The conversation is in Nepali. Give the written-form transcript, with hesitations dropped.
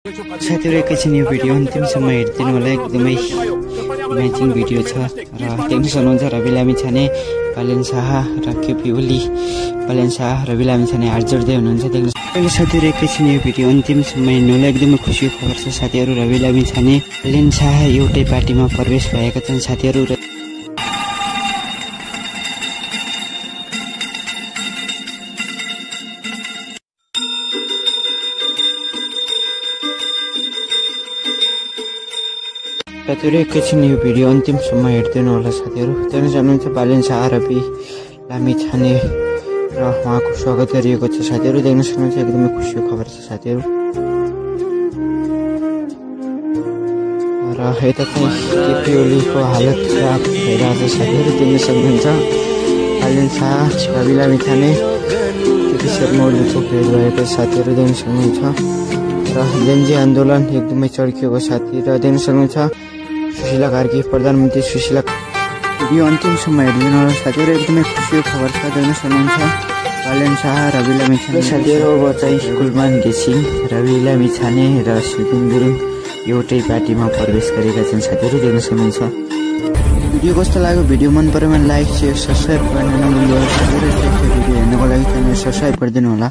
साथीहरु एकैछिन यो भिडियो अन्तिमसम्म हेर्दिनु होला। एकदमै अमेजिङ भिडियो छ र देख्न सक्नुहुन्छ रवि लामिछाने, पालेन शाह र केपी ओली, पालेन शाह रवि लामिछाने हात जोड्दै हुनुहुन्छ। देख्न साथीहरु एकैछिन यो भिडियो अन्तिमसम्म हेर्नु होला। एकदमै खुसीको खबर छ साथीहरु, रवि लामिछाने, पालेन शाह एउटै पार्टीमा प्रवेश भएका छन् साथीहरु। साथीहरु एकैछिन यो भिडियो अन्तिमसम्म हेर्दिनु होला साथीहरु। देख्न सक्नुहुन्छ पालेन शाह रवि लामिछाने र उहाँको स्वागत गरिएको छ साथीहरु। देख्न सक्नुहुन्छ एकदमै खुसीको खबर छ साथीहरु। र यता चाहिँ केपी ओलीको हालत खराब भइरहेको छ साथीहरु। देख्न सक्नुहुन्छ पालेन शाह रवि लामिछाने केपी शर्मा ओलीको भेट भएको साथीहरु। देख्न सक्नुहुन्छ र जेनजी आन्दोलन एकदमै चर्किएको साथी। र देख्न सक्नुहुन्छ सुशीला कार्की, प्रधानमन्त्री सुशीला भिडियो अन्तिमसम्म हेर्दिनु होला साथीहरु। एकदमै खुसीको खबर छ। देख्न सक्नुहुन्छ पालेन शाह रवि लामिछाने साथीहरु। अब चाहिँ कुलमान घिसिङ, रवि लामिछाने र सुदिन गुरुङ एउटै पार्टीमा प्रवेश गरेका छन् साथीहरु। देख्न सक्नुहुन्छ। भिडियो कस्तो लाग्यो? भिडियो मन पऱ्यो भने लाइक, शेयर, सब्स्क्राइब गर्न नभुल्नु होला साथीहरु। भिडियो हेर्नको लागि च्यानल सब्स्क्राइब गरिदिनु होला।